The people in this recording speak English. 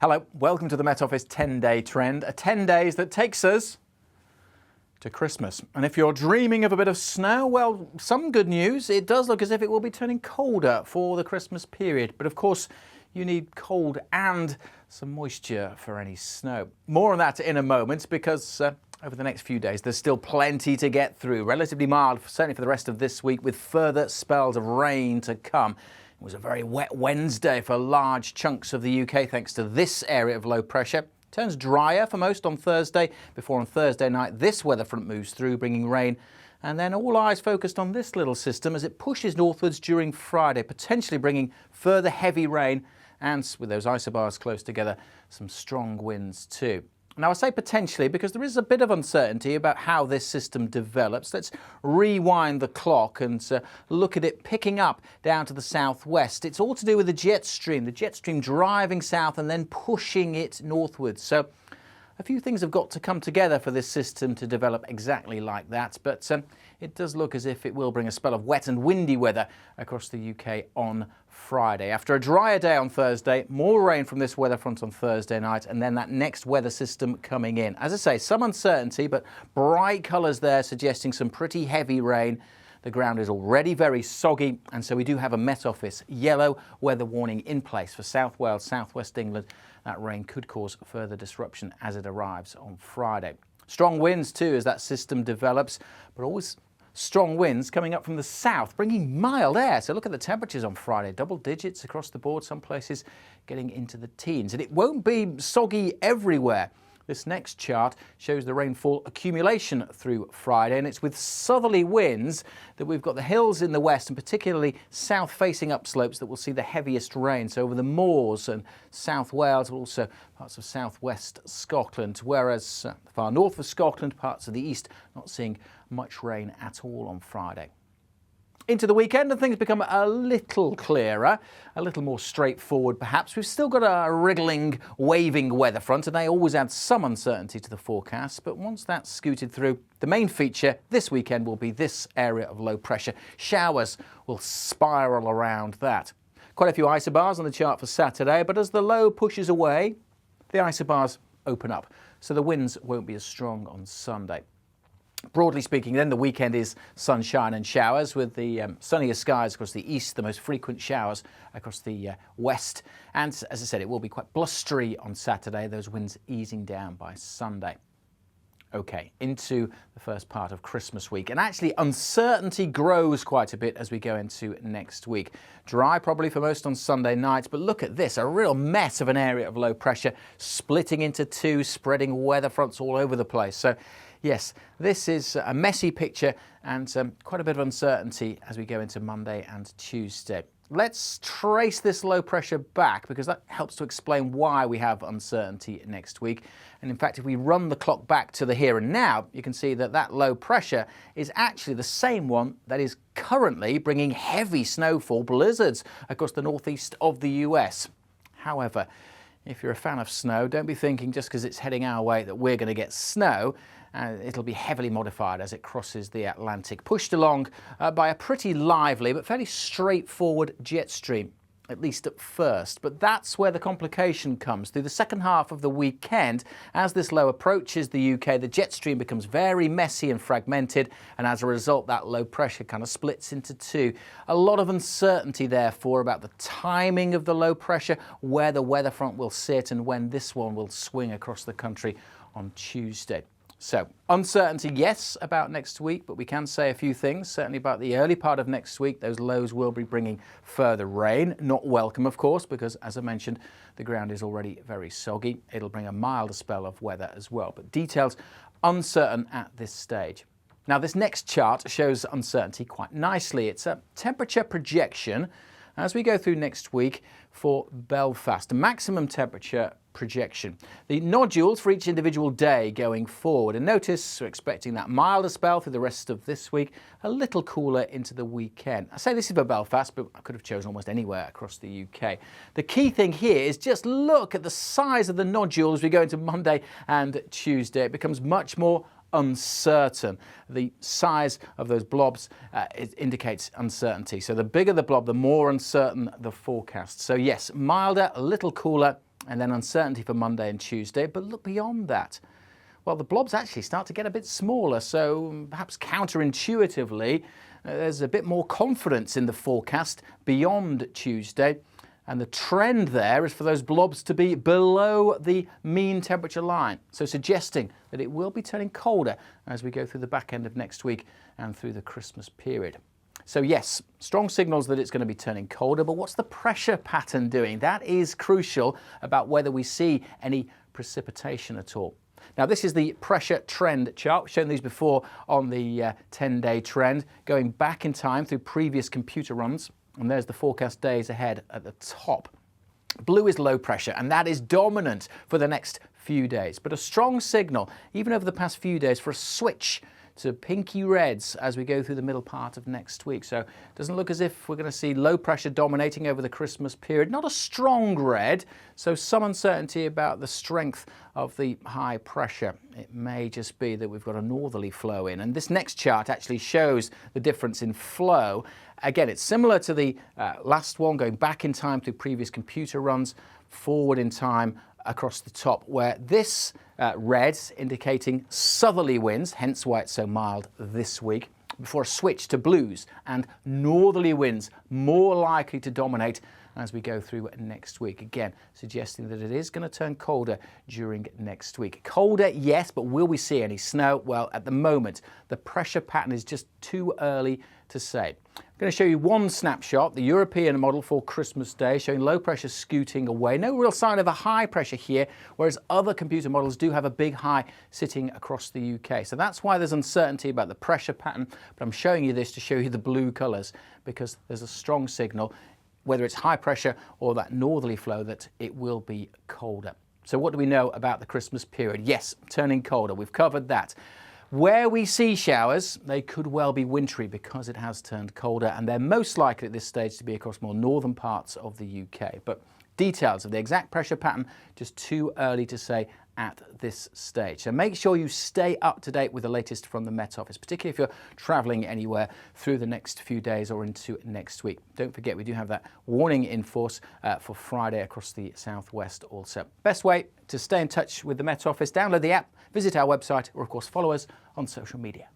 Hello, welcome to the Met Office 10-day trend, 10 days that takes us to Christmas. And if you're dreaming of a bit of snow, well, some good news. It does look as if it will be turning colder for the Christmas period. But of course, you need cold and some moisture for any snow. More on that in a moment because over the next few days, there's still plenty to get through. Relatively mild, certainly for the rest of this week, with further spells of rain to come. It was a very wet Wednesday for large chunks of the UK thanks to this area of low pressure. Turns drier for most on Thursday, before on Thursday night this weather front moves through, bringing rain. And then all eyes focused on this little system as it pushes northwards during Friday, potentially bringing further heavy rain and, with those isobars close together, some strong winds too. Now I say potentially because there is a bit of uncertainty about how this system develops. Let's rewind the clock and look at it picking up down to the southwest. It's all to do with the jet stream driving south and then pushing it northwards. So a few things have got to come together for this system to develop exactly like that, but it does look as if it will bring a spell of wet and windy weather across the UK on Friday. After a drier day on Thursday, more rain from this weather front on Thursday night, and then that next weather system coming in. As I say, some uncertainty, but bright colours there suggesting some pretty heavy rain. The ground is already very soggy, and so we do have a Met Office yellow weather warning in place for South Wales, South West England. That rain could cause further disruption as it arrives on Friday. Strong winds too as that system develops, but always strong winds coming up from the south, bringing mild air. So look at the temperatures on Friday, double digits across the board, some places getting into the teens. And it won't be soggy everywhere. This next chart shows the rainfall accumulation through Friday, and it's with southerly winds that we've got the hills in the west and particularly south-facing upslopes that will see the heaviest rain. So over the moors and South Wales, but also parts of southwest Scotland, whereas far north of Scotland, parts of the east, not seeing much rain at all on Friday. Into the weekend and things become a little clearer, a little more straightforward perhaps. We've still got a wriggling, waving weather front and they always add some uncertainty to the forecast, but once that's scooted through, the main feature this weekend will be this area of low pressure. Showers will spiral around that. Quite a few isobars on the chart for Saturday, but as the low pushes away, the isobars open up, so the winds won't be as strong on Sunday. Broadly speaking, then the weekend is sunshine and showers with the sunnier skies across the east, the most frequent showers across the west. And as I said, it will be quite blustery on Saturday, those winds easing down by Sunday. OK, into the first part of Christmas week. And actually, uncertainty grows quite a bit as we go into next week. Dry probably for most on Sunday night, but look at this, a real mess of an area of low pressure splitting into two, spreading weather fronts all over the place. So yes, this is a messy picture and quite a bit of uncertainty as we go into Monday and Tuesday. Let's trace this low pressure back because that helps to explain why we have uncertainty next week. And in fact, if we run the clock back to the here and now, you can see that that low pressure is actually the same one that is currently bringing heavy snowfall blizzards across the northeast of the US. However, if you're a fan of snow, don't be thinking just because it's heading our way that we're going to get snow. It'll be heavily modified as it crosses the Atlantic, pushed along by a pretty lively but fairly straightforward jet stream, at least at first. But that's where the complication comes. Through the second half of the weekend, as this low approaches the UK, the jet stream becomes very messy and fragmented, and as a result, that low pressure kind of splits into two. A lot of uncertainty, therefore, about the timing of the low pressure, where the weather front will sit, and when this one will swing across the country on Tuesday. So, uncertainty, yes, about next week, but we can say a few things, certainly about the early part of next week. Those lows will be bringing further rain, not welcome, of course, because, as I mentioned, the ground is already very soggy. It'll bring a milder spell of weather as well, but details uncertain at this stage. Now, this next chart shows uncertainty quite nicely. It's a temperature projection as we go through next week for Belfast, a maximum temperature projection. The nodules for each individual day going forward. And notice we're expecting that milder spell through the rest of this week, a little cooler into the weekend. I say this is for Belfast, but I could have chosen almost anywhere across the UK. The key thing here is just look at the size of the nodule as we go into Monday and Tuesday. It becomes much more uncertain. The size of those blobs it indicates uncertainty. So the bigger the blob, the more uncertain the forecast. So yes, milder, a little cooler, and then uncertainty for Monday and Tuesday. But look beyond that. Well, the blobs actually start to get a bit smaller, so perhaps counterintuitively, there's a bit more confidence in the forecast beyond Tuesday. And the trend there is for those blobs to be below the mean temperature line, so suggesting that it will be turning colder as we go through the back end of next week and through the Christmas period. So yes, strong signals that it's going to be turning colder, but what's the pressure pattern doing? That is crucial about whether we see any precipitation at all. Now, this is the pressure trend chart. We've shown these before on the 10-day trend, going back in time through previous computer runs. And there's the forecast days ahead at the top. Blue is low pressure, and that is dominant for the next few days. But a strong signal, even over the past few days, for a switch to pinky reds as we go through the middle part of next week. So it doesn't look as if we're going to see low pressure dominating over the Christmas period. Not a strong red, so some uncertainty about the strength of the high pressure. It may just be that we've got a northerly flow in. And this next chart actually shows the difference in flow. Again, it's similar to the last one, going back in time through previous computer runs, forward in time across the top, where this red indicating southerly winds, hence why it's so mild this week, before a switch to blues and northerly winds more likely to dominate as we go through next week. Again, suggesting that it is going to turn colder during next week. Colder, yes, but will we see any snow? Well, at the moment, the pressure pattern is just too early to say. I'm going to show you one snapshot, the European model for Christmas Day, showing low pressure scooting away. No real sign of a high pressure here, whereas other computer models do have a big high sitting across the UK. So that's why there's uncertainty about the pressure pattern, but I'm showing you this to show you the blue colours, because there's a strong signal, whether it's high pressure or that northerly flow, that it will be colder. So what do we know about the Christmas period? Yes, turning colder. We've covered that. Where we see showers, they could well be wintry because it has turned colder, and they're most likely at this stage to be across more northern parts of the UK. But details of the exact pressure pattern, just too early to say at this stage. So make sure you stay up to date with the latest from the Met Office, particularly if you're travelling anywhere through the next few days or into next week. Don't forget, we do have that warning in force for Friday across the southwest also. Best way to stay in touch with the Met Office, download the app, visit our website, or of course follow us on social media.